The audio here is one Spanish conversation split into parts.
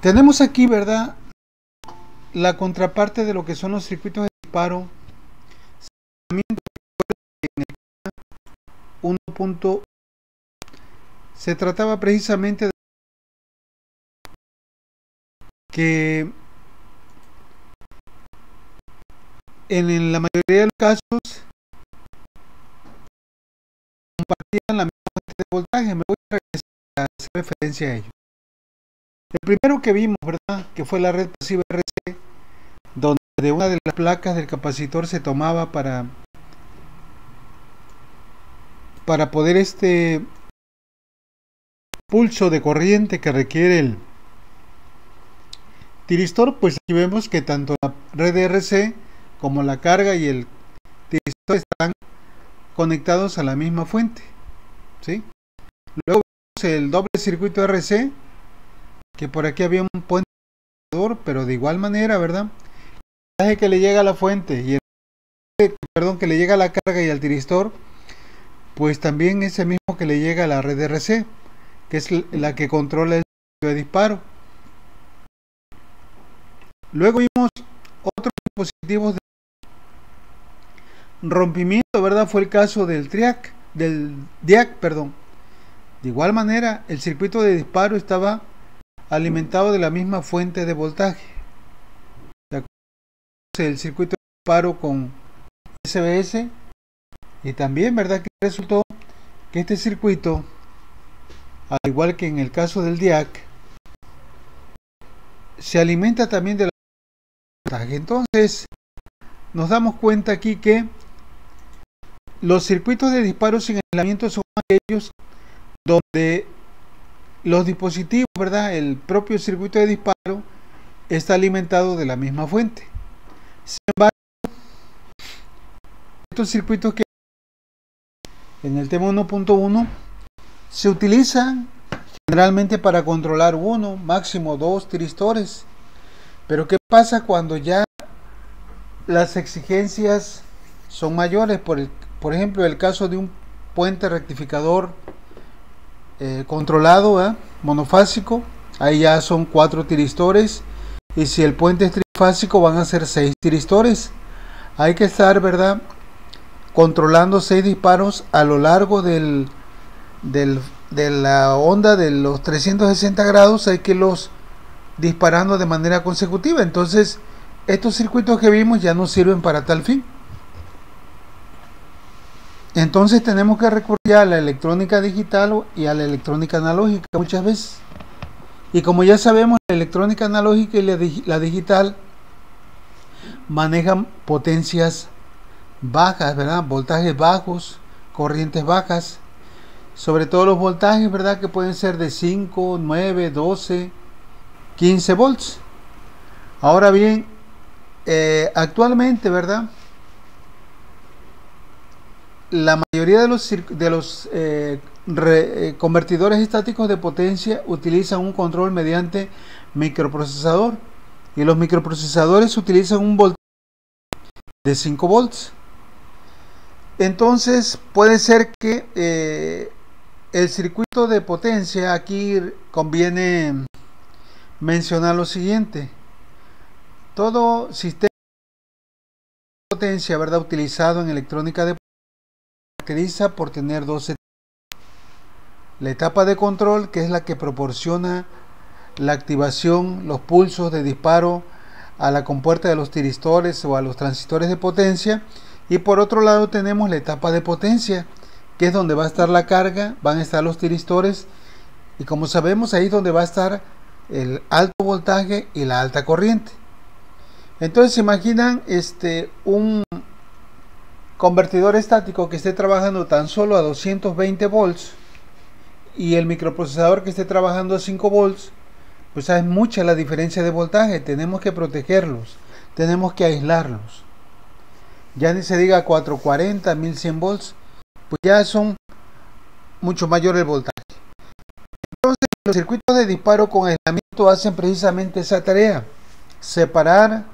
Tenemos aquí, ¿verdad?, la contraparte de lo que son los circuitos de disparo. Se trataba precisamente de que en la mayoría de los casos compartían la misma fuente de voltaje. Me voy a regresar a hacer referencia a ello. El primero que vimos, ¿verdad?, que fue la red pasiva RC, donde de una de las placas del capacitor se tomaba para poder pulso de corriente que requiere el tiristor. Pues aquí vemos que tanto la red RC como la carga y el tiristor están conectados a la misma fuente, ¿sí? Luego vemos el doble circuito RC, que por aquí había un puente, pero de igual manera, ¿verdad?, el voltaje que le llega a la fuente y que le llega a la carga y al tiristor, pues también es el mismo que le llega a la red RC, que es la que controla el circuito de disparo. Luego vimos otros dispositivos de rompimiento, ¿verdad? Fue el caso del DIAC, perdón. De igual manera, el circuito de disparo estaba alimentado de la misma fuente de voltaje. El circuito de disparo con SBS, y también, ¿verdad?, que resultó que este circuito, al igual que en el caso del DIAC, se alimenta también de la voltaje. Entonces nos damos cuenta aquí que los circuitos de disparo sin aislamiento son aquellos donde los dispositivos, ¿verdad?, el propio circuito de disparo está alimentado de la misma fuente. Sin embargo, estos circuitos que en el tema 1.1 se utilizan generalmente para controlar uno, máximo dos tiristores. Pero ¿qué pasa cuando ya las exigencias son mayores? Por ejemplo, el caso de un puente rectificador controlado, ¿verdad?, monofásico, ahí ya son 4 tiristores, y si el puente es trifásico van a ser 6 tiristores. Hay que estar, ¿verdad?, controlando 6 disparos a lo largo de la onda de los 360 grados. Hay que los disparando de manera consecutiva. Entonces estos circuitos que vimos ya no sirven para tal fin. Entonces tenemos que recurrir a la electrónica digital y a la electrónica analógica muchas veces. Y como ya sabemos, la electrónica analógica y la digital manejan potencias bajas, ¿verdad?, voltajes bajos, corrientes bajas, sobre todo los voltajes, ¿verdad?, que pueden ser de 5, 9, 12, 15 volts. Ahora bien, actualmente, ¿verdad?, la mayoría de los convertidores estáticos de potencia utilizan un control mediante microprocesador, y los microprocesadores utilizan un voltaje de 5 volts. Entonces puede ser que el circuito de potencia, aquí conviene mencionar lo siguiente: todo sistema de potencia, ¿verdad?, utilizado en electrónica de potencia se caracteriza por tener 12 etapas. La etapa de control, que es la que proporciona la activación, los pulsos de disparo a la compuerta de los tiristores o a los transistores de potencia. Y por otro lado tenemos la etapa de potencia, que es donde va a estar la carga, van a estar los tiristores, y como sabemos, ahí es donde va a estar el alto voltaje y la alta corriente. Entonces, imaginan un convertidor estático que esté trabajando tan solo a 220 volts y el microprocesador que esté trabajando a 5 volts, pues es mucha la diferencia de voltaje. Tenemos que protegerlos, tenemos que aislarlos. Ya ni se diga 440, 1100 volts, pues ya son mucho mayor el voltaje. Entonces, los circuitos de disparo con aislamiento hacen precisamente esa tarea: separar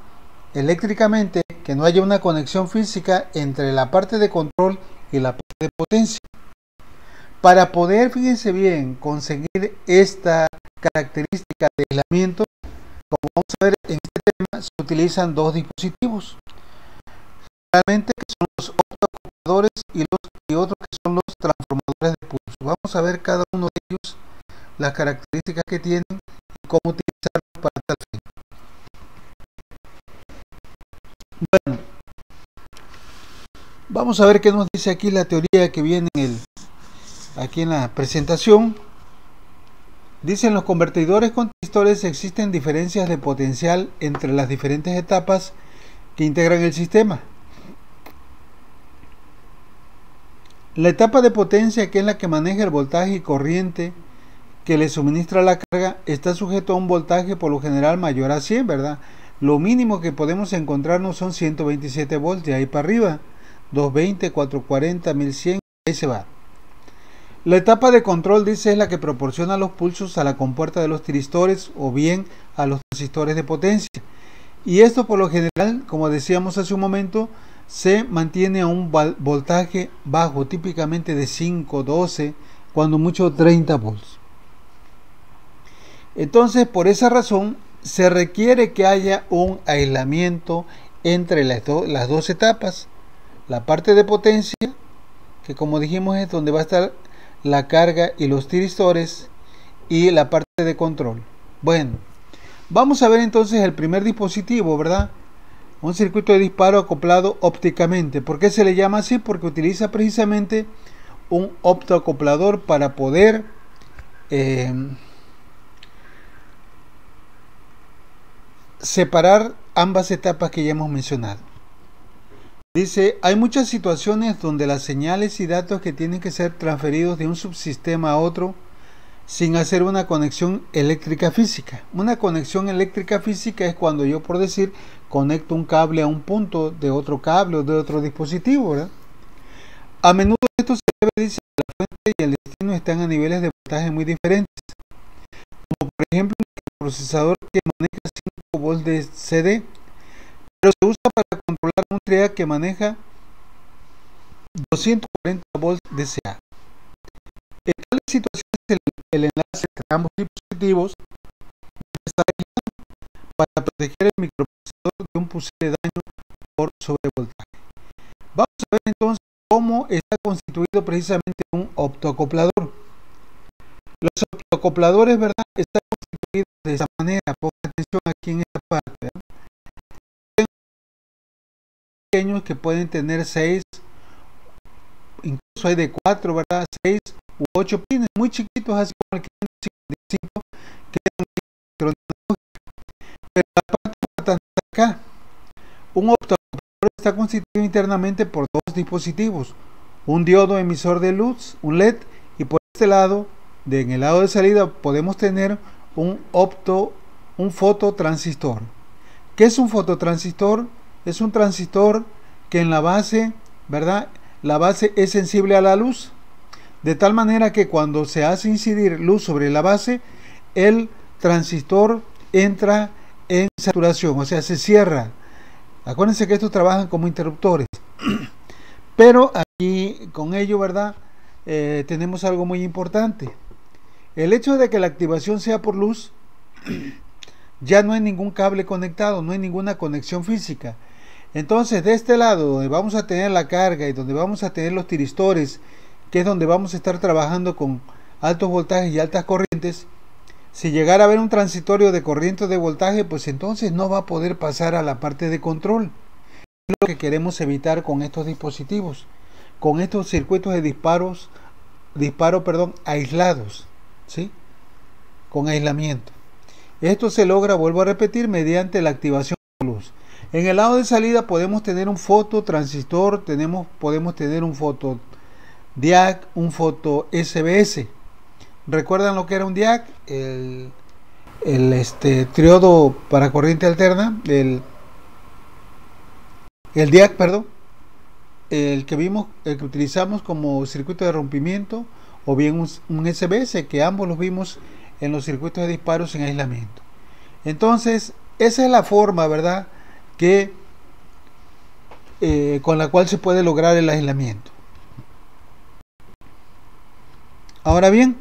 eléctricamente, que no haya una conexión física entre la parte de control y la parte de potencia. Para poder, fíjense bien, conseguir esta característica de aislamiento, a ver, en este tema se utilizan dos dispositivos, realmente, que son los optoacopladores y otros que son los transformadores de pulso. Vamos a ver cada uno de ellos, las características que tienen y cómo utilizarlos para tal fin. Bueno, vamos a ver qué nos dice aquí la teoría que viene aquí en la presentación. Dicen: los convertidores con transistores existen diferencias de potencial entre las diferentes etapas que integran el sistema. La etapa de potencia, que es la que maneja el voltaje y corriente que le suministra la carga, está sujeto a un voltaje por lo general mayor a 100, ¿verdad? Lo mínimo que podemos encontrarnos son 127 volts, de ahí para arriba, 220, 440, 1100, ahí se va. La etapa de control, dice, es la que proporciona los pulsos a la compuerta de los tiristores o bien a los transistores de potencia. Y esto por lo general, como decíamos hace un momento, se mantiene a un voltaje bajo, típicamente de 5, 12, cuando mucho 30 volts. Entonces, por esa razón, se requiere que haya un aislamiento entre las dos etapas. La parte de potencia, que como dijimos es donde va a estar la carga y los tiristores, y la parte de control. Bueno, vamos a ver entonces el primer dispositivo, ¿verdad? Un circuito de disparo acoplado ópticamente. ¿Por qué se le llama así? Porque utiliza precisamente un optoacoplador para poder separar ambas etapas que ya hemos mencionado. Dice: hay muchas situaciones donde las señales y datos que tienen que ser transferidos de un subsistema a otro sin hacer una conexión eléctrica física. Una conexión eléctrica física es cuando yo, por decir, conecto un cable a un punto de otro cable o de otro dispositivo, ¿verdad? A menudo esto se debe, dice, que la fuente y el destino están a niveles de voltaje muy diferentes. Como por ejemplo un procesador que maneja 5 volts de CD, pero se usa para controlar un triac que maneja 240 volts de CA. En tales situaciones el enlace entre ambos dispositivos está aislado para proteger el microprocesador de un posible daño por sobrevoltaje. Vamos a ver entonces cómo está constituido precisamente un optoacoplador. Los optoacopladores, ¿verdad?, están constituidos de esa manera. Pongan atención aquí en esta parte, ¿verdad? Pequeños que pueden tener 6, incluso hay de 4, ¿verdad?, 6 u 8 pines, muy chiquitos, así como el 555, que es un electrónico. Pero la parte importante está acá. Un optoacoplador está constituido internamente por dos dispositivos: un diodo emisor de luz, un LED, y por este lado, en el lado de salida, podemos tener un fototransistor. ¿Qué es un fototransistor? Es un transistor que en la base, ¿verdad?, la base es sensible a la luz, de tal manera que cuando se hace incidir luz sobre la base, el transistor entra en saturación, o sea, se cierra. Acuérdense que estos trabajan como interruptores. Pero aquí con ello, ¿verdad?, tenemos algo muy importante. El hecho de que la activación sea por luz, ya no hay ningún cable conectado, no hay ninguna conexión física. Entonces, de este lado, donde vamos a tener la carga y donde vamos a tener los tiristores, que es donde vamos a estar trabajando con altos voltajes y altas corrientes, si llegara a haber un transitorio de corriente o de voltaje, pues entonces no va a poder pasar a la parte de control. Es lo que queremos evitar con estos dispositivos, con estos circuitos de disparo, aislados, ¿sí?, con aislamiento. Esto se logra, vuelvo a repetir, mediante la activación de luz. En el lado de salida podemos tener un fototransistor, podemos tener un fotodiac, un foto SBS. ¿Recuerdan lo que era un diac? El triodo para corriente alterna, el diac, perdón, el que utilizamos como circuito de rompimiento, o bien un SBS, que ambos los vimos en los circuitos de disparos en aislamiento. Entonces, esa es la forma, ¿verdad?, que con la cual se puede lograr el aislamiento. Ahora bien,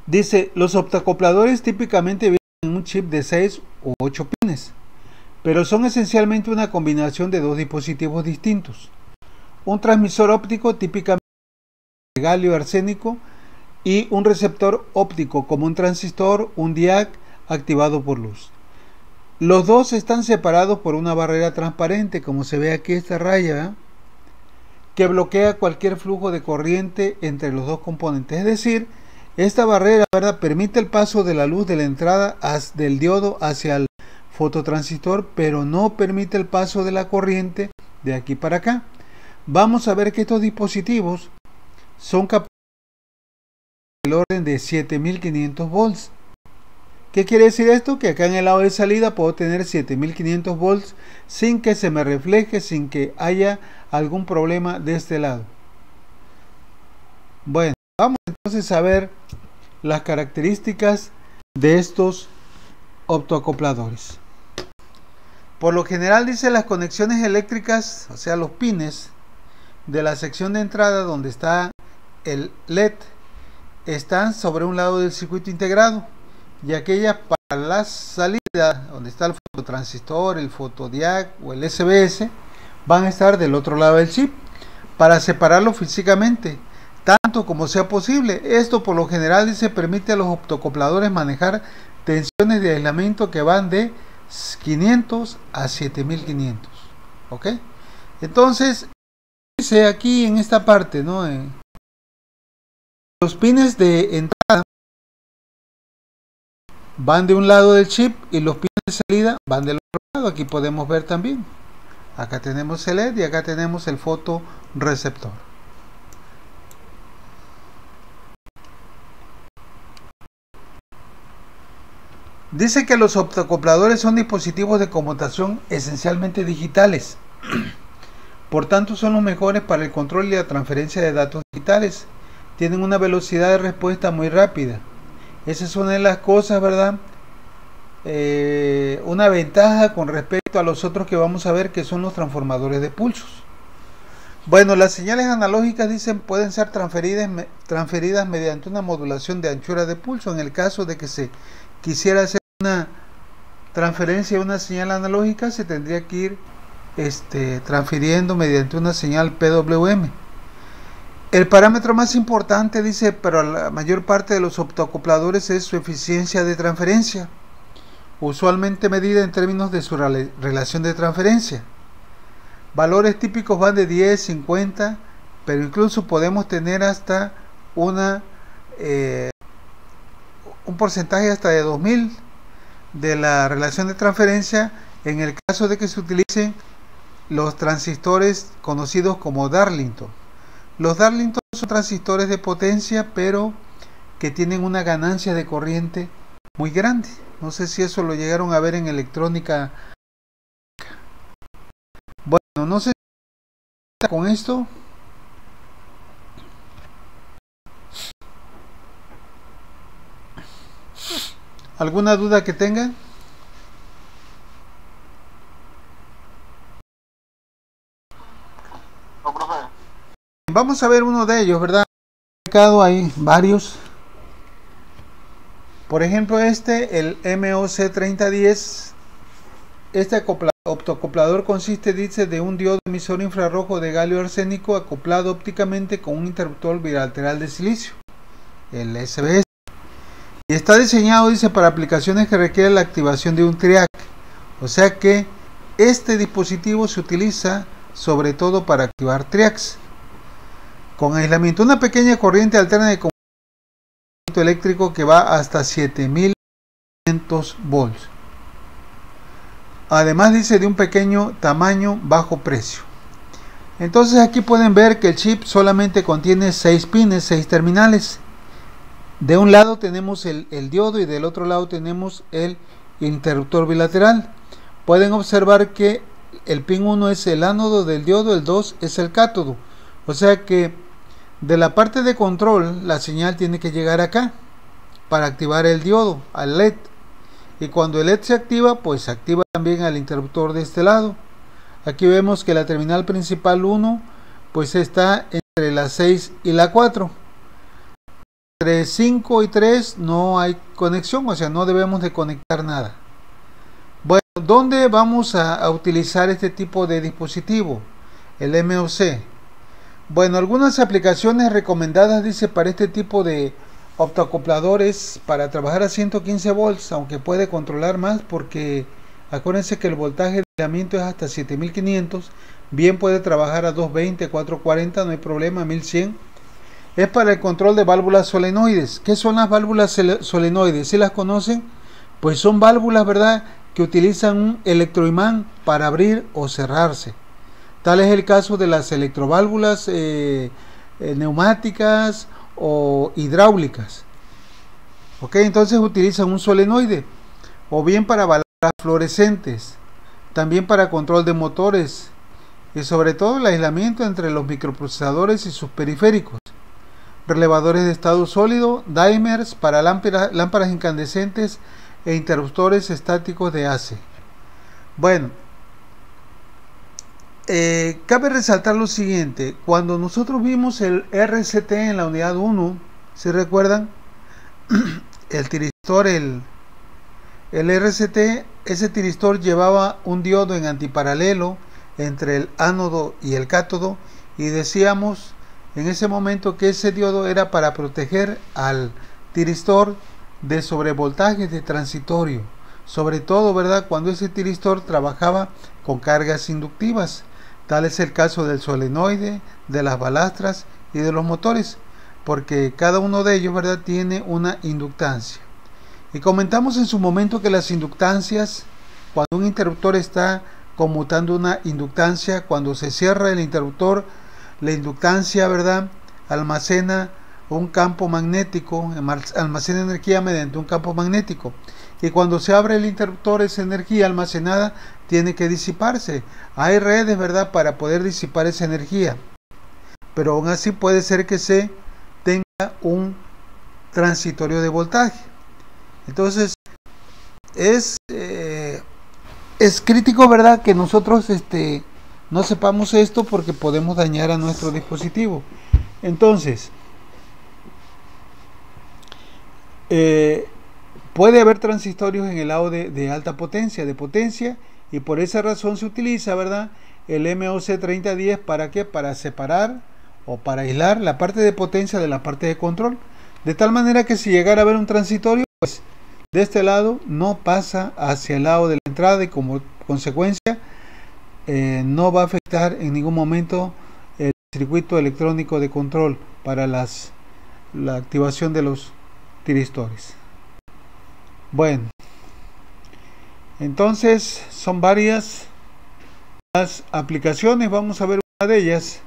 dice: los optoacopladores típicamente vienen en un chip de 6 u 8 pines, pero son esencialmente una combinación de dos dispositivos distintos. Un transmisor óptico típicamente de galio arsénico y un receptor óptico como un transistor, un DIAC activado por luz. Los dos están separados por una barrera transparente, como se ve aquí esta raya, que bloquea cualquier flujo de corriente entre los dos componentes. Es decir, esta barrera, ¿verdad?, permite el paso de la luz de la entrada del diodo hacia el fototransistor, pero no permite el paso de la corriente de aquí para acá. Vamos a ver que estos dispositivos son capaces del orden de 7500 volts. ¿Qué quiere decir esto? Que acá en el lado de salida puedo tener 7500 volts sin que se me refleje, sin que haya algún problema de este lado. Bueno, vamos entonces a ver las características de estos optoacopladores. Por lo general, dice, las conexiones eléctricas, o sea, los pines de la sección de entrada donde está el LED, están sobre un lado del circuito integrado, y aquellas para la salida donde está el fototransistor, el fotodiac o el SBS van a estar del otro lado del chip para separarlo físicamente tanto como sea posible. Esto por lo general, dice, permite a los optocopladores manejar tensiones de aislamiento que van de 500 a 7500. ¿Ok? Entonces, dice aquí en esta parte, ¿no? Los pines de entrada van de un lado del chip y los pines de salida van del otro lado. Aquí podemos ver también. Acá tenemos el LED y acá tenemos el fotoreceptor. Dice que los optocopladores son dispositivos de conmutación esencialmente digitales. Por tanto, son los mejores para el control y la transferencia de datos digitales. Tienen una velocidad de respuesta muy rápida. Esa es una de las cosas, ¿verdad? Una ventaja con respecto a los otros que vamos a ver, que son los transformadores de pulsos. Bueno, las señales analógicas, dicen, pueden ser transferidas mediante una modulación de anchura de pulso. En el caso de que se quisiera hacer una transferencia de una señal analógica, se tendría que ir transfiriendo mediante una señal PWM. El parámetro más importante, dice, para la mayor parte de los optoacopladores es su eficiencia de transferencia, usualmente medida en términos de su relación de transferencia. Valores típicos van de 10, 50, pero incluso podemos tener hasta un porcentaje hasta de 2000 de la relación de transferencia en el caso de que se utilicen los transistores conocidos como Darlington. Los Darlington son transistores de potencia, pero que tienen una ganancia de corriente muy grande. No sé si eso lo llegaron a ver en electrónica. Bueno, no sé si con esto. ¿Alguna duda que tengan? No, profe. Vamos a ver uno de ellos, ¿verdad? Hay varios. Por ejemplo, el MOC3010. Este optoacoplador consiste, dice, de un diodo emisor infrarrojo de galio arsénico acoplado ópticamente con un interruptor bilateral de silicio, el SBS. Y está diseñado, dice, para aplicaciones que requieren la activación de un TRIAC. O sea que este dispositivo se utiliza sobre todo para activar TRIACs. Con aislamiento, una pequeña corriente alterna de comportamiento eléctrico que va hasta 7500 volts. Además, dice, de un pequeño tamaño, bajo precio. Entonces aquí pueden ver que el chip solamente contiene 6 pines, 6 terminales. De un lado tenemos el diodo y del otro lado tenemos el interruptor bilateral. Pueden observar que el pin 1 es el ánodo del diodo, el 2 es el cátodo. O sea que de la parte de control la señal tiene que llegar acá para activar el diodo, al LED. Y cuando el LED se activa, pues se activa también al interruptor de este lado. Aquí vemos que la terminal principal 1 pues está entre la 6 y la 4. entre 5 y 3 no hay conexión, o sea, no debemos de conectar nada. Bueno, ¿dónde vamos a utilizar este tipo de dispositivo? El MOC. Bueno, algunas aplicaciones recomendadas, dice, para este tipo de optoacopladores para trabajar a 115 volts, aunque puede controlar más porque acuérdense que el voltaje de aislamiento es hasta 7500, bien puede trabajar a 220, 440, no hay problema, 1100. Es para el control de válvulas solenoides. ¿Qué son las válvulas solenoides? ¿Sí las conocen? Pues son válvulas, ¿verdad?, que utilizan un electroimán para abrir o cerrarse. Tal es el caso de las electroválvulas neumáticas o hidráulicas. Ok, entonces utilizan un solenoide, o bien para válvulas fluorescentes, también para control de motores y sobre todo el aislamiento entre los microprocesadores y sus periféricos, relevadores de estado sólido, dimers para lámparas incandescentes e interruptores estáticos de AC. Bueno, cabe resaltar lo siguiente: cuando nosotros vimos el RCT en la unidad 1, ¿se recuerdan? El tiristor, el RCT, ese tiristor llevaba un diodo en antiparalelo entre el ánodo y el cátodo, y decíamos en ese momento que ese diodo era para proteger al tiristor de sobrevoltajes de transitorio, sobre todo, ¿verdad?, cuando ese tiristor trabajaba con cargas inductivas. Tal es el caso del solenoide, de las balastras y de los motores, porque cada uno de ellos, ¿verdad?, tiene una inductancia. Y comentamos en su momento que las inductancias, cuando un interruptor está conmutando una inductancia, cuando se cierra el interruptor, la inductancia, ¿verdad?, almacena un campo magnético, almacena energía mediante un campo magnético. Y cuando se abre el interruptor, esa energía almacenada tiene que disiparse. Hay redes, ¿verdad?, para poder disipar esa energía. Pero aún así puede ser que se tenga un transitorio de voltaje. Entonces, es crítico, ¿verdad?, que nosotros no sepamos esto, porque podemos dañar a nuestro dispositivo. Entonces, puede haber transistorios en el lado de alta potencia, y por esa razón se utiliza, ¿verdad?, el MOC 3010. ¿Para qué? Para separar o para aislar la parte de potencia de la parte de control, de tal manera que si llegara a haber un transitorio, pues de este lado no pasa hacia el lado de la entrada, y como consecuencia no va a afectar en ningún momento el circuito electrónico de control para la activación de los tiristores. Bueno, entonces son varias las aplicaciones. Vamos a ver una de ellas.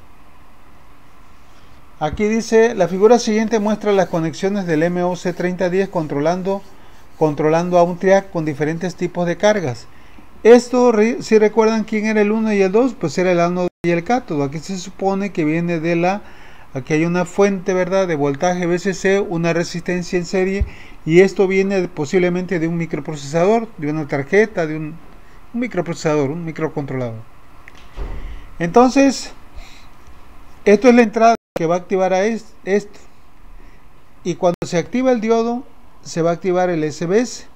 Aquí dice: la figura siguiente muestra las conexiones del MOC 3010 controlando a un triac con diferentes tipos de cargas. Esto, si recuerdan quién era el 1 y el 2, pues era el ánodo y el cátodo. Aquí se supone que viene de aquí hay una fuente, ¿verdad?, de voltaje VCC, una resistencia en serie, y esto viene posiblemente de un microprocesador, de una tarjeta, de un microprocesador, un microcontrolador. Entonces, esto es la entrada que va a activar a esto, y cuando se activa el diodo, se va a activar el SBS.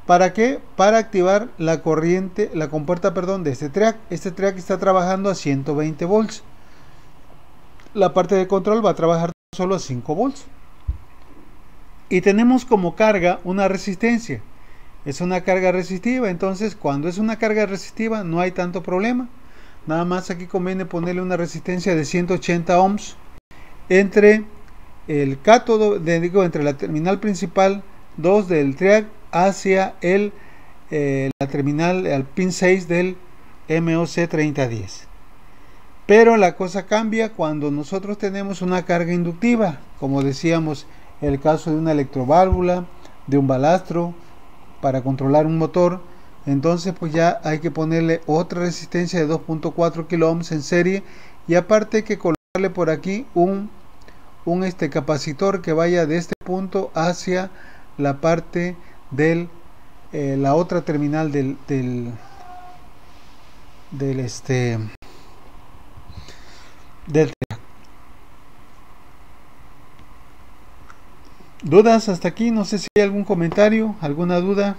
¿Para qué? Para activar la corriente, la compuerta, perdón, de este triac. Este triac está trabajando a 120 volts. La parte de control va a trabajar solo a 5 volts. Y tenemos como carga una resistencia. Es una carga resistiva. Entonces, cuando es una carga resistiva, no hay tanto problema. Nada más aquí conviene ponerle una resistencia de 180 ohms entre el cátodo, entre la terminal principal 2 del triac hacia la terminal, al pin 6 del MOC 3010. Pero la cosa cambia cuando nosotros tenemos una carga inductiva, como decíamos, el caso de una electroválvula, de un balastro, para controlar un motor. Entonces pues ya hay que ponerle otra resistencia de 2.4 kilo ohms en serie, y aparte hay que colocarle por aquí un capacitor que vaya de este punto hacia la parte del la otra terminal del ¿Dudas hasta aquí? No sé si hay algún comentario, alguna duda.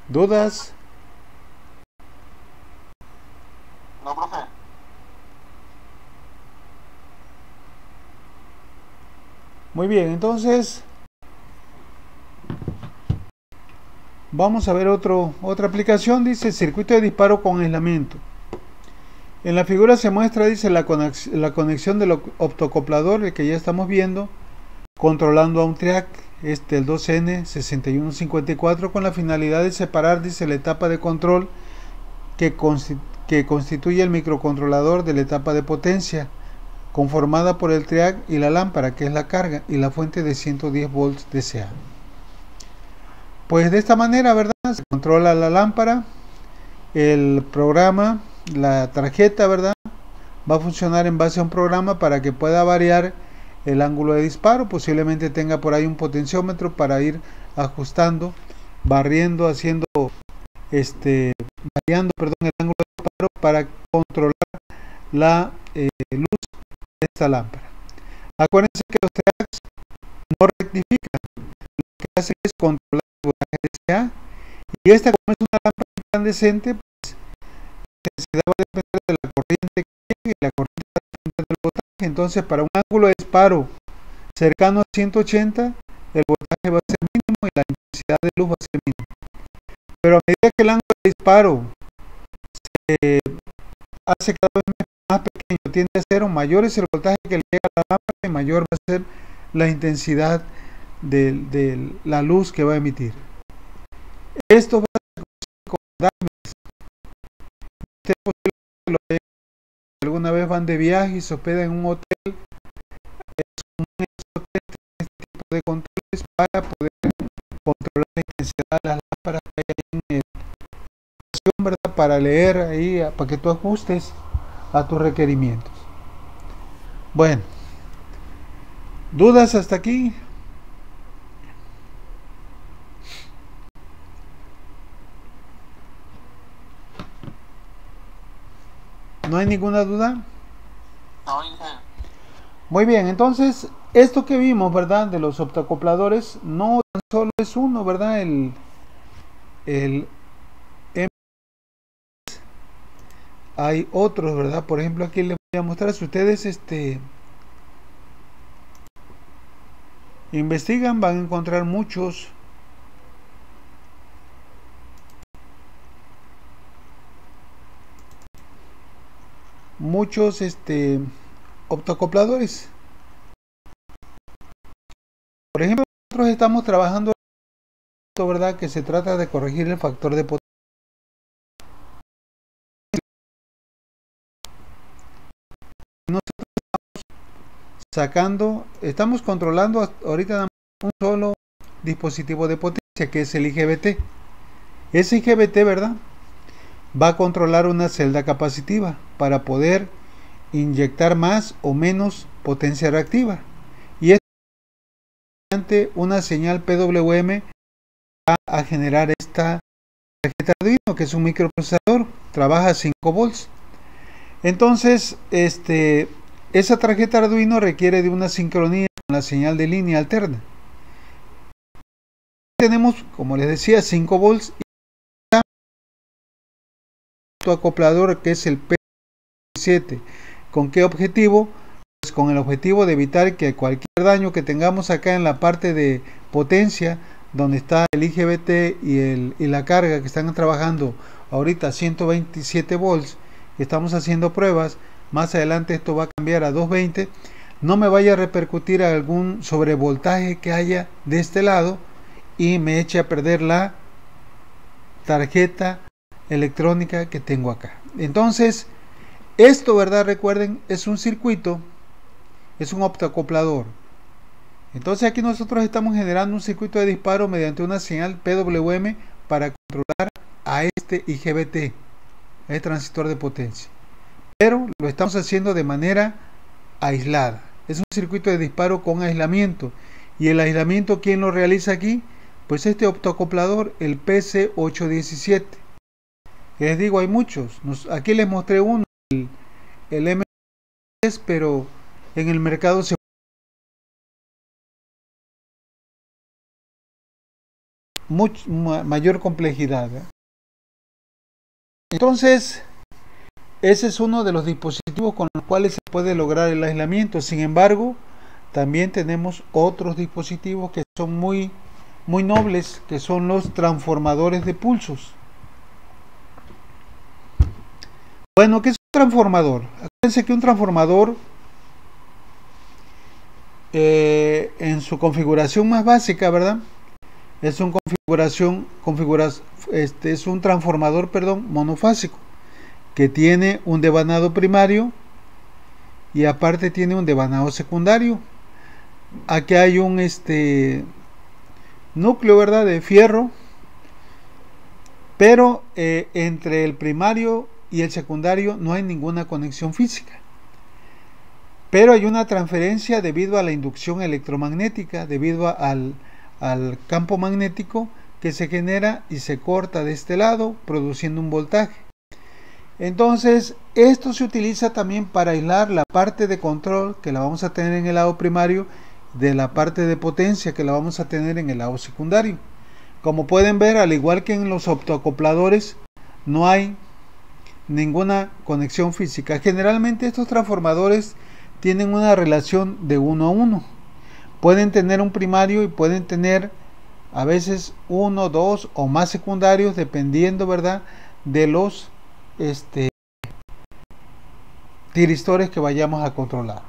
¿Dudas? No, profe. Muy bien, entonces vamos a ver otra aplicación. Dice circuito de disparo con aislamiento. En la figura se muestra, dice, la conexión del optocoplador, el que ya estamos viendo, controlando a un triac, el 2N6154, con la finalidad de separar, dice, la etapa de control que constituye el microcontrolador de la etapa de potencia, conformada por el triac y la lámpara, que es la carga, y la fuente de 110 volts DCA. Pues de esta manera, ¿verdad? Se controla la lámpara, el programa, la tarjeta, ¿verdad? Va a funcionar en base a un programa para que pueda variar el ángulo de disparo. Posiblemente tenga por ahí un potenciómetro para ir ajustando, barriendo, haciendo, variando, perdón, el ángulo de disparo para controlar la luz de esta lámpara. Acuérdense que los triacs no rectifican, lo que hace es controlar el voltaje DCA, y esta, como es una lámpara incandescente, pues la intensidad va a depender de la corriente que llegue, y la corriente va a depender del voltaje. Entonces, para un ángulo de disparo cercano a 180, el voltaje va a ser mínimo y la intensidad de luz va a ser mínima. Pero a medida que el ángulo de disparo se hace cada vez más pequeño, tiende a cero, mayor es el voltaje que le llega a la lámpara y mayor va a ser la intensidad de la luz que va a emitir. Esto va a ser con Darmes. Ustedes posiblemente alguna vez van de viaje y se hospedan en un hotel. Es común en los hoteles tener este tipo de controles para poder controlar la intensidad de las lámparas que hay en el opción, ¿verdad? Para leer ahí, para que tú ajustes a tus requerimientos. Bueno, ¿dudas hasta aquí? ¿No hay ninguna duda? No, Inge. Muy bien, entonces esto que vimos, ¿verdad? De los optocopladores, no tan solo es uno, ¿verdad? El hay otros, ¿verdad? Por ejemplo, aquí les voy a mostrar, si ustedes investigan, van a encontrar muchos optocopladores. Por ejemplo, nosotros estamos trabajando, ¿verdad? Que se trata de corregir el factor de potencia. Nosotros estamos controlando ahorita un solo dispositivo de potencia, que es el IGBT. Ese IGBT, ¿verdad? Va a controlar una celda capacitiva para poder inyectar más o menos potencia reactiva. Y esto mediante una señal PWM va a generar esta tarjeta Arduino, que es un microprocesador, trabaja a 5 volts. Entonces, esa tarjeta Arduino requiere de una sincronía con la señal de línea alterna. Tenemos, como les decía, 5 volts y un acoplador que es el P7. ¿Con qué objetivo? Pues con el objetivo de evitar que cualquier daño que tengamos acá en la parte de potencia, donde está el IGBT y la carga, que están trabajando ahorita a 127 volts, estamos haciendo pruebas, más adelante esto va a cambiar a 220, no me vaya a repercutir a algún sobrevoltaje que haya de este lado y me eche a perder la tarjeta electrónica que tengo acá. Entonces, esto, ¿verdad? Recuerden, es un circuito, es un optocoplador. Entonces aquí nosotros estamos generando un circuito de disparo mediante una señal PWM para controlar a este IGBT, el transistor de potencia. Pero lo estamos haciendo de manera aislada. Es un circuito de disparo con aislamiento. ¿Y el aislamiento quién lo realiza aquí? Pues este optocoplador, el PC817. Les digo, hay muchos. Aquí les mostré uno, el M10, pero en el mercado se mayor complejidad, ¿eh? Entonces, ese es uno de los dispositivos con los cuales se puede lograr el aislamiento. Sin embargo, también tenemos otros dispositivos que son muy nobles, que son los transformadores de pulsos. Bueno, ¿qué es un transformador? Acuérdense que un transformador, en su configuración más básica, ¿verdad? Es un es un transformador, perdón, monofásico, que tiene un devanado primario y aparte tiene un devanado secundario. Aquí hay un núcleo, ¿verdad?, de fierro, pero entre el primario y el secundario no hay ninguna conexión física, pero hay una transferencia debido a la inducción electromagnética, debido al campo magnético que se genera y se corta de este lado, produciendo un voltaje. Entonces, esto se utiliza también para aislar la parte de control, que la vamos a tener en el lado primario, de la parte de potencia, que la vamos a tener en el lado secundario. Como pueden ver, al igual que en los optoacopladores, no hay ninguna conexión física. Generalmente estos transformadores tienen una relación de 1 a 1. Pueden tener un primario y pueden tener a veces 1, 2 o más secundarios, dependiendo, ¿verdad?, de los tiristores que vayamos a controlar.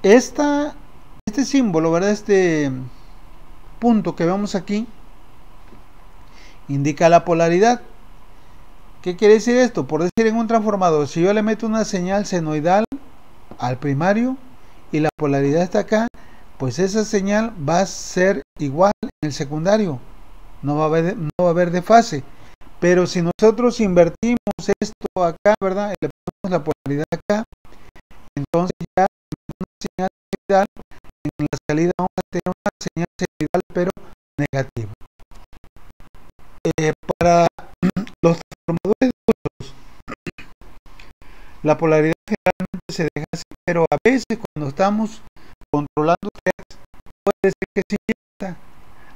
Este símbolo, ¿verdad?, este punto que vemos aquí, indica la polaridad. ¿Qué quiere decir esto? Por decir, en un transformador, si yo le meto una señal senoidal al primario y la polaridad está acá, pues esa señal va a ser igual en el secundario, no va a haber desfase. Pero si nosotros invertimos esto acá, ¿verdad?, y le ponemos la polaridad acá, entonces ya una señal senoidal, en la salida vamos a tener una señal senoidal pero negativa. Para los transformadores de pulsos, la polaridad generalmente se deja así, pero a veces cuando estamos controlando triacs, puede ser que se invierta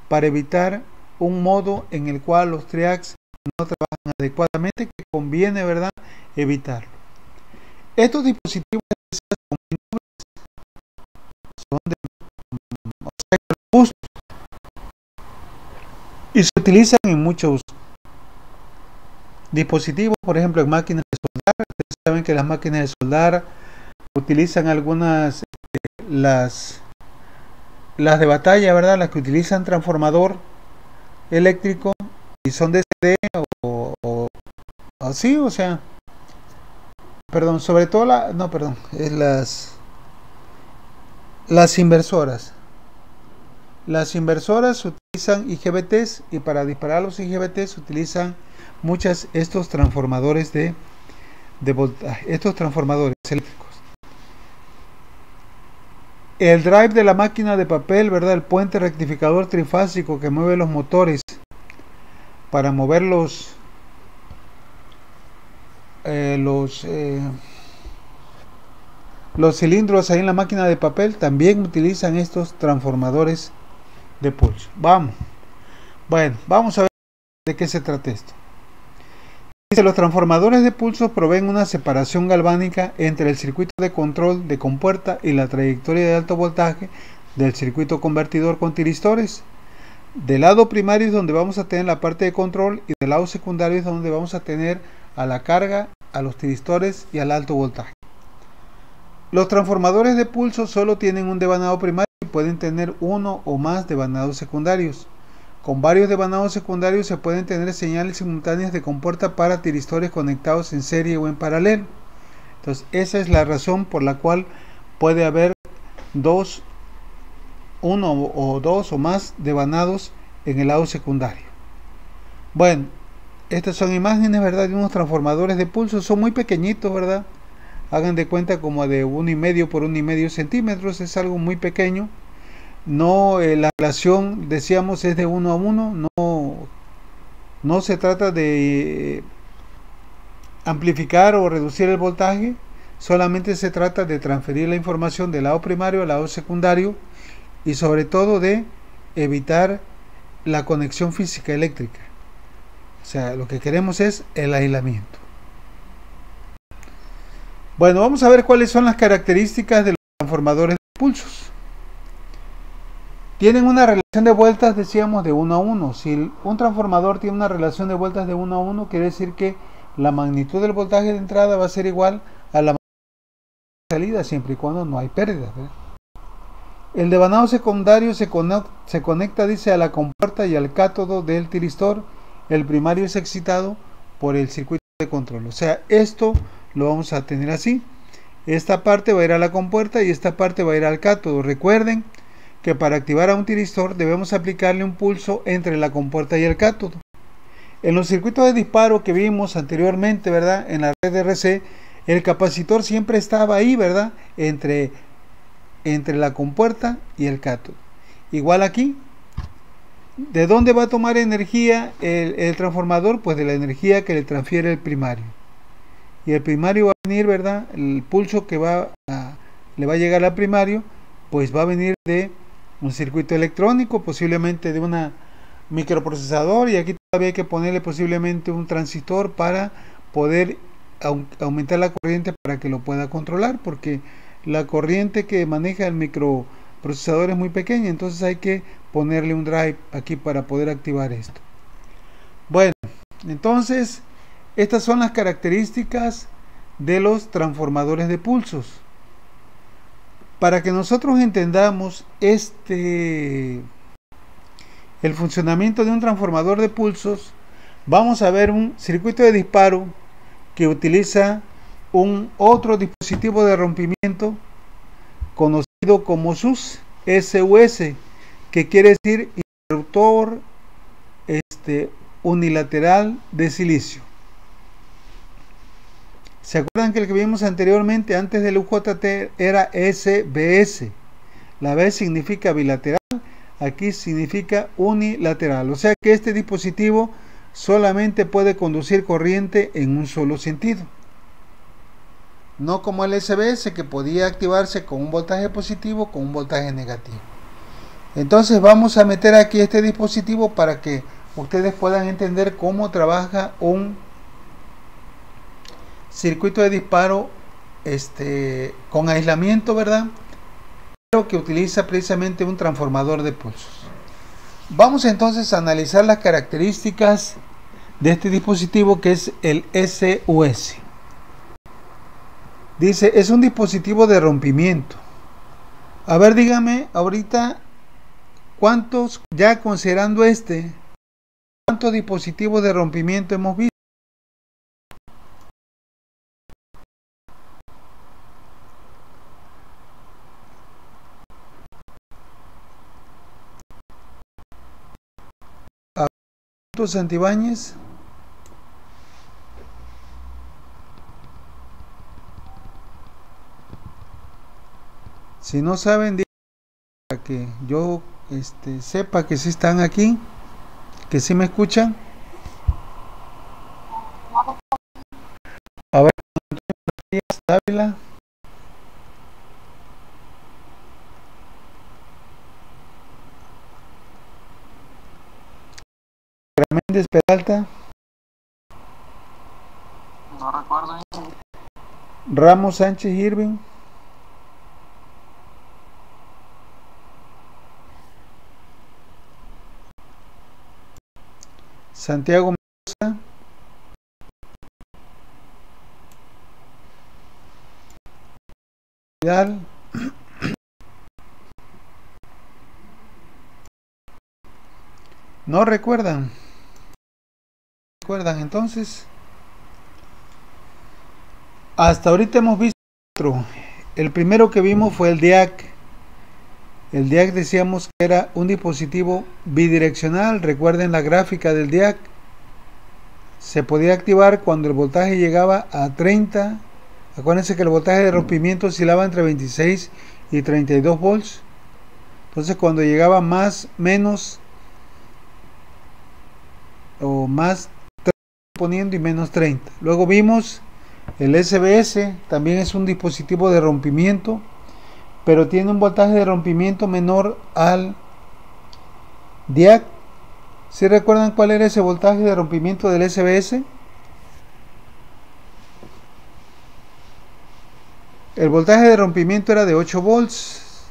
para evitar un modo en el cual los triacs no trabajan adecuadamente, que conviene, ¿verdad?, evitarlo. Estos dispositivos son muy nobles, son de gusto y se utilizan en muchos dispositivos, por ejemplo en máquinas de soldar. Ustedes saben que las máquinas de soldar utilizan algunas, las de batalla, ¿verdad?, las que utilizan transformador eléctrico y son DC o así, o sea, perdón, sobre todo las inversoras. Las inversoras utilizan IGBTs y para disparar los IGBTs utilizan estos transformadores de voltaje, estos transformadores eléctricos. El drive de la máquina de papel, ¿verdad?, el puente rectificador trifásico que mueve los motores para mover los cilindros ahí en la máquina de papel, también utilizan estos transformadores de pulso. Vamos a ver de qué se trata esto. Dice, los transformadores de pulso proveen una separación galvánica entre el circuito de control de compuerta y la trayectoria de alto voltaje del circuito convertidor con tiristores. Del lado primario es donde vamos a tener la parte de control y del lado secundario es donde vamos a tener a la carga, a los tiristores y al alto voltaje. Los transformadores de pulso solo tienen un devanado primario y pueden tener uno o más devanados secundarios. Con varios devanados secundarios se pueden tener señales simultáneas de compuerta para tiristores conectados en serie o en paralelo. Entonces, esa es la razón por la cual puede haber uno o dos o más devanados en el lado secundario. Bueno, estas son imágenes, ¿verdad?, de unos transformadores de pulso. Son muy pequeñitos, ¿verdad? Hagan de cuenta como de 1,5 por 1,5 centímetros. Es algo muy pequeño. No, la relación, decíamos, es de 1 a 1. No se trata de amplificar o reducir el voltaje, solamente se trata de transferir la información del lado primario al lado secundario y sobre todo de evitar la conexión física eléctrica. O sea, lo que queremos es el aislamiento. Bueno, vamos a ver cuáles son las características de los transformadores de pulsos. Tienen una relación de vueltas, decíamos, de 1 a 1. Si un transformador tiene una relación de vueltas de 1 a 1, quiere decir que la magnitud del voltaje de entrada va a ser igual a la magnitud de salida, siempre y cuando no hay pérdidas, ¿verdad? El devanado secundario se conecta, dice, a la compuerta y al cátodo del tiristor. El primario es excitado por el circuito de control. O sea, esto lo vamos a tener así. Esta parte va a ir a la compuerta y esta parte va a ir al cátodo. Recuerden que para activar a un tiristor debemos aplicarle un pulso entre la compuerta y el cátodo. En los circuitos de disparo que vimos anteriormente, ¿verdad? En la red de RC, el capacitor siempre estaba ahí, ¿verdad? Entre la compuerta y el cátodo. Igual aquí, ¿de dónde va a tomar energía el transformador? Pues de la energía que le transfiere el primario. Y el primario va a venir, ¿verdad? El pulso que le va a llegar al primario, pues va a venir de un circuito electrónico, posiblemente de una microprocesador, y aquí todavía hay que ponerle posiblemente un transistor para poder aumentar la corriente para que lo pueda controlar, porque la corriente que maneja el microprocesador es muy pequeña, entonces hay que ponerle un drive aquí para poder activar esto. Bueno, entonces estas son las características de los transformadores de pulsos. Para que nosotros entendamos el funcionamiento de un transformador de pulsos, vamos a ver un circuito de disparo que utiliza otro dispositivo de rompimiento conocido como SUS, que quiere decir interruptor unilateral de silicio. ¿Se acuerdan que el que vimos anteriormente antes del UJT era SBS? La B significa bilateral, aquí significa unilateral. O sea que este dispositivo solamente puede conducir corriente en un solo sentido. No como el SBS, que podía activarse con un voltaje positivo o con un voltaje negativo. Entonces vamos a meter aquí este dispositivo para que ustedes puedan entender cómo trabaja un circuito de disparo con aislamiento, ¿verdad? Pero que utiliza precisamente un transformador de pulsos. Vamos entonces a analizar las características de este dispositivo, que es el SUS. Dice, es un dispositivo de rompimiento. A ver, dígame ahorita, ¿cuántos, ya considerando cuántos dispositivos de rompimiento hemos visto? Santibáñez. Si no saben, para que yo sepa que sí están aquí, que sí me escuchan. A ver, Dávila. Méndez Peralta. No recuerdo. Ramos Sánchez Irving. Santiago Mendoza. Vidal. No recuerdan. Entonces, hasta ahorita hemos visto otro. El primero que vimos fue el DIAC. El DIAC decíamos que era un dispositivo bidireccional. Recuerden la gráfica del DIAC. Se podía activar cuando el voltaje llegaba a 30. Acuérdense que el voltaje de rompimiento oscilaba entre 26 y 32 volts. Entonces cuando llegaba menos o más 30 poniendo y menos 30. Luego vimos el SBS, también es un dispositivo de rompimiento, pero tiene un voltaje de rompimiento menor al DIAC. ¿Sí recuerdan cuál era ese voltaje de rompimiento del SBS? El voltaje de rompimiento era de 8 volts.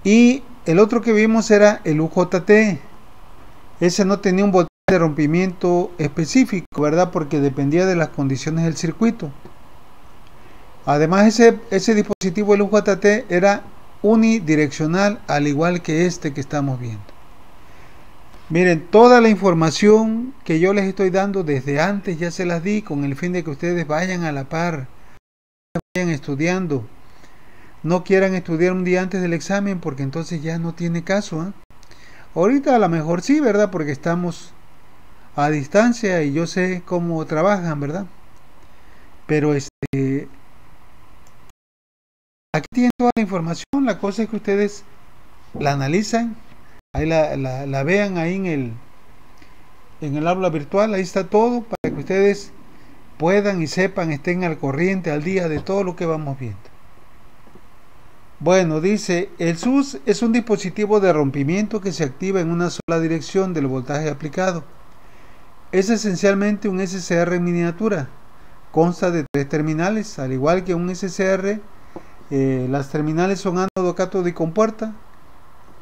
Y el otro que vimos era el UJT. Ese no tenía un voltaje de rompimiento específico, ¿verdad? Porque dependía de las condiciones del circuito. Además, ese dispositivo, el UJT, era unidireccional, al igual que este que estamos viendo. Miren, toda la información que yo les estoy dando desde antes ya se las di con el fin de que ustedes vayan a la par, vayan estudiando. No quieran estudiar un día antes del examen porque entonces ya no tiene caso, ¿eh? Ahorita a lo mejor sí, ¿verdad? Porque estamos a distancia y yo sé cómo trabajan, ¿verdad? Pero aquí tienen toda la información. La cosa es que ustedes la analizan, ahí la vean ahí en el aula virtual, ahí está todo para que ustedes puedan y sepan, estén al corriente, al día de todo lo que vamos viendo. Bueno, dice, el SUS es un dispositivo de rompimiento que se activa en una sola dirección del voltaje aplicado. Es esencialmente un SCR en miniatura. Consta de 3 terminales, al igual que un SCR, las terminales son ánodo, cátodo y compuerta,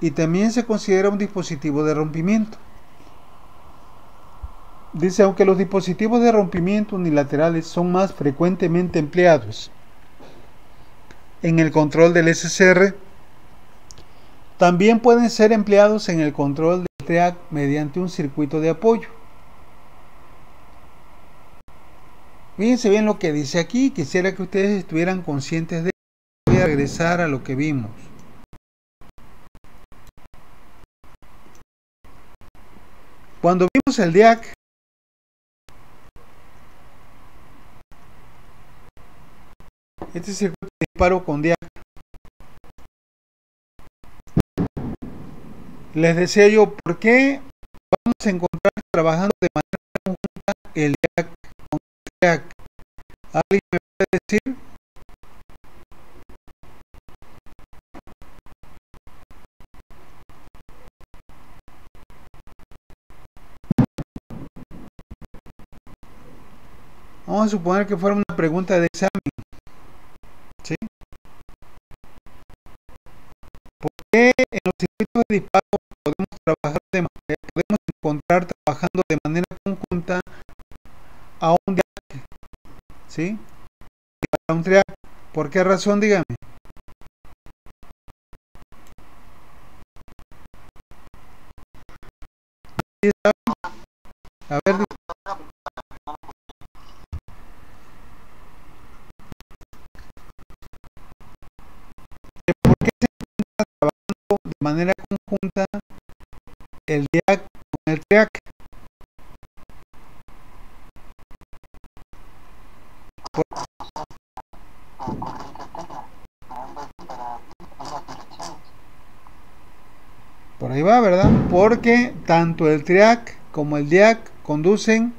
y también se considera un dispositivo de rompimiento. Dice, aunque los dispositivos de rompimiento unilaterales son más frecuentemente empleados en el control del SCR, también pueden ser empleados en el control del TREAC mediante un circuito de apoyo. Fíjense bien lo que dice aquí, quisiera que ustedes estuvieran conscientes de esto. Voy a regresar a lo que vimos. Cuando vimos el DIAC, este circuito de disparo con DIAC, les decía yo, ¿por qué vamos a encontrar trabajando de manera conjunta el DIAC con el TREAC? ¿Alguien me puede decir? Vamos a suponer que fuera una pregunta de examen, ¿sí? ¿Por qué en los circuitos de disparo podemos encontrar trabajando de manera conjunta a un DIAC, ¿sí? Y para un TREAC? ¿Por qué razón? Dígame. A ver, ¿por qué se encuentra trabajando de manera conjunta el DIAC con el TREAC? Por ahí va, ¿verdad? Porque tanto el TREAC como el DIAC conducen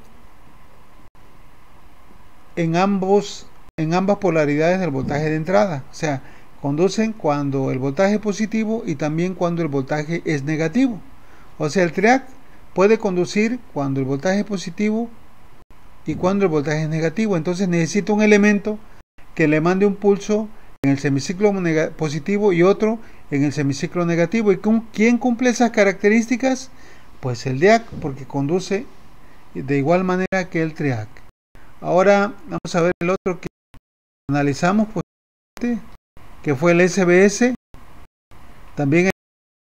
en ambas polaridades del voltaje de entrada. O sea, conducen cuando el voltaje es positivo y también cuando el voltaje es negativo. O sea, el TREAC puede conducir cuando el voltaje es positivo y cuando el voltaje es negativo. Entonces necesita un elemento que le mande un pulso en el semiciclo positivo y otro en el semiciclo negativo. ¿Y quién cumple esas características? Pues el DIAC, porque conduce de igual manera que el TREAC. Ahora vamos a ver el otro que analizamos, que fue el SBS. También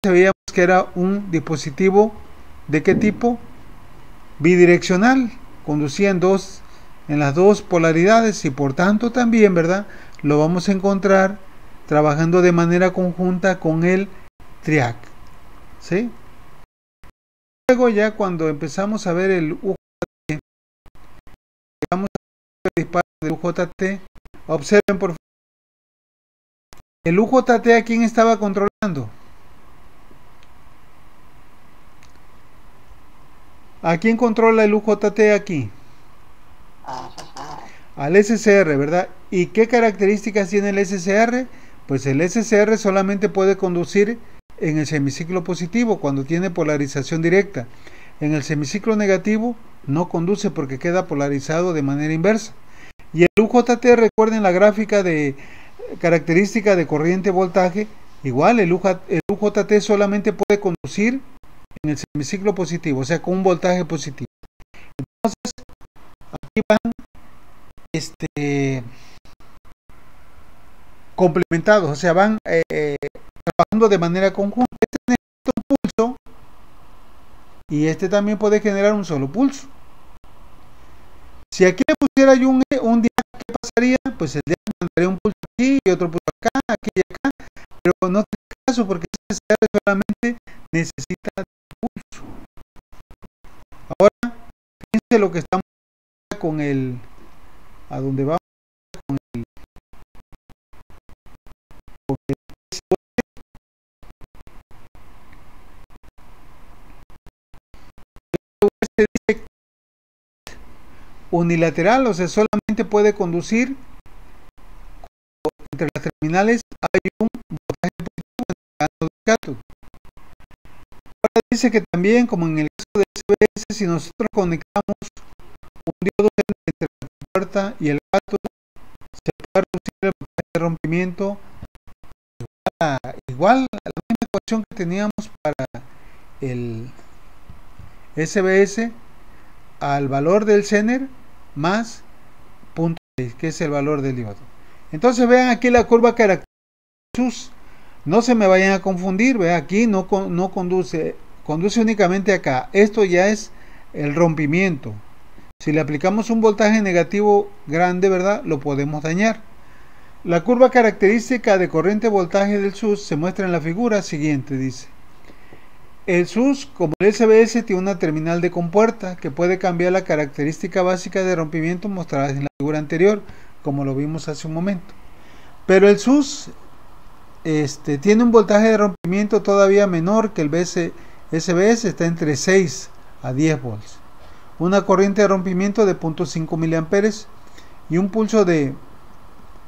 veíamos que era un dispositivo ¿de qué tipo? Bidireccional, conducía en las dos polaridades y por tanto también, ¿verdad? Lo vamos a encontrar trabajando de manera conjunta con el TREAC, ¿sí? Luego ya cuando empezamos a ver el UJT, llegamos al disparo del UJT, observen por favor, el UJT ¿a quién estaba controlando? ¿A quién controla el UJT aquí? Al SCR, ¿verdad? ¿Y qué características tiene el SCR? Pues el SCR solamente puede conducir en el semiciclo positivo cuando tiene polarización directa. En el semiciclo negativo no conduce porque queda polarizado de manera inversa. Y el UJT, recuerden la gráfica de característica de corriente voltaje, igual el UJT solamente puede conducir en el semiciclo positivo, o sea, con un voltaje positivo. Entonces, aquí van complementados, o sea, van trabajando de manera conjunta. Este necesita un pulso y este también puede generar un solo pulso. Si aquí le pusiera yo un dial, ¿qué pasaría? Pues el dial mandaría un pulso aquí y otro pulso acá, aquí y acá, pero no tiene caso porque ese CR solamente necesita un pulso. Ahora, fíjense lo que estamos con el, a donde vamos con el dice unilateral, o sea, solamente puede conducir entre las terminales, hay un voltaje positivo entre el ánodo y el cátodo. Ahora dice que también, como en el caso de SBS, si nosotros conectamos un diodo entre la puerta y el cátodo, se puede reducir el voltaje de rompimiento igual a la misma ecuación que teníamos para el SBS, al valor del Zener más 0.6, que es el valor del diodo. Entonces vean aquí la curva característica. No se me vayan a confundir, vean aquí no conduce únicamente acá. Esto ya es el rompimiento. Si le aplicamos un voltaje negativo grande, ¿verdad? Lo podemos dañar. La curva característica de corriente voltaje del SUS se muestra en la figura siguiente, dice. El SUS, como el SBS, tiene una terminal de compuerta que puede cambiar la característica básica de rompimiento mostrada en la figura anterior, como lo vimos hace un momento. Pero el SUS tiene un voltaje de rompimiento todavía menor que el SBS, está entre 6 a 10 volts. Una corriente de rompimiento de 0.5 miliamperes y un pulso de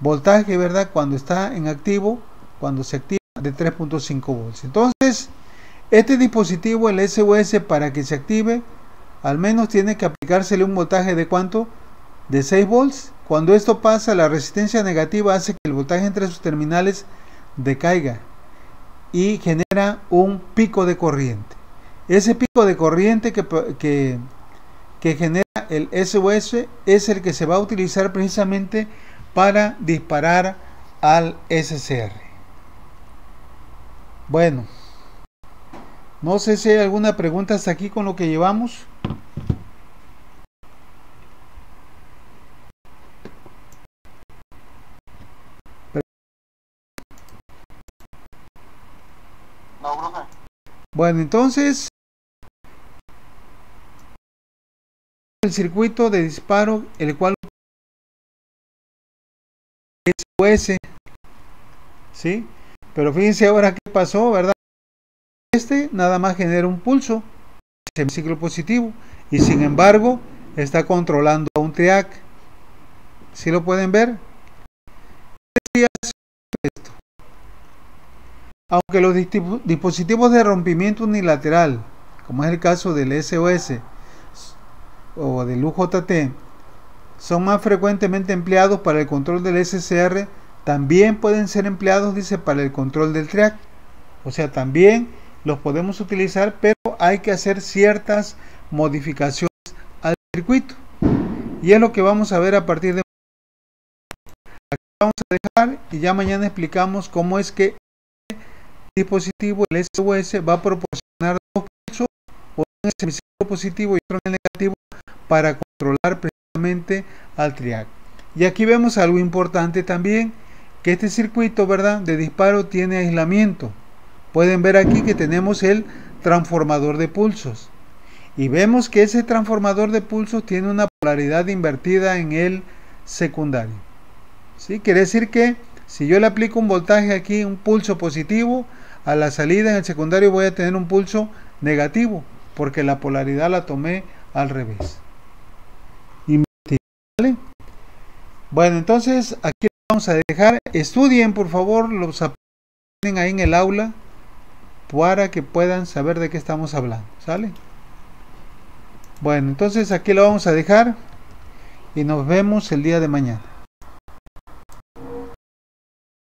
voltaje, ¿verdad? Cuando está en activo, cuando se activa, de 3.5 volts. Entonces, este dispositivo, el SOS, para que se active, al menos tiene que aplicársele un voltaje de ¿cuánto? De 6 volts. Cuando esto pasa, la resistencia negativa hace que el voltaje entre sus terminales decaiga y genera un pico de corriente. Ese pico de corriente que genera el SOS es el que se va a utilizar precisamente para disparar al SCR. Bueno, no sé si hay alguna pregunta hasta aquí con lo que llevamos. No, profe. Bueno, entonces el circuito de disparo, el cual es SOS, ¿sí? Pero fíjense ahora qué pasó, ¿verdad? Nada más genera un pulso, semiciclo positivo, y sin embargo está controlando a un triac. ¿Sí lo pueden ver? Esto. Aunque los dispositivos de rompimiento unilateral, como es el caso del SOS o del UJT, son más frecuentemente empleados para el control del SCR, también pueden ser empleados, dice, para el control del triac. O sea, también los podemos utilizar, pero hay que hacer ciertas modificaciones al circuito. Y es lo que vamos a ver a partir de aquí. Vamos a dejar y ya mañana explicamos cómo es que el dispositivo, el SOS, va a proporcionar dos pulsos, uno en el semiciclo positivo y otro en el negativo, para controlar precisamente al triac. Y aquí vemos algo importante también, que este circuito, ¿verdad?, de disparo tiene aislamiento. Pueden ver aquí que tenemos el transformador de pulsos y vemos que ese transformador de pulsos tiene una polaridad invertida en el secundario. ¿Sí? Quiere decir que si yo le aplico un voltaje aquí, un pulso positivo, a la salida en el secundario voy a tener un pulso negativo. porque la polaridad la tomé al revés. ¿Vale? Bueno, entonces aquí vamos a dejar. Estudien por favor los apuntes que tienen ahí en el aula para que puedan saber de qué estamos hablando. ¿Sale? Bueno, entonces aquí lo vamos a dejar y nos vemos el día de mañana.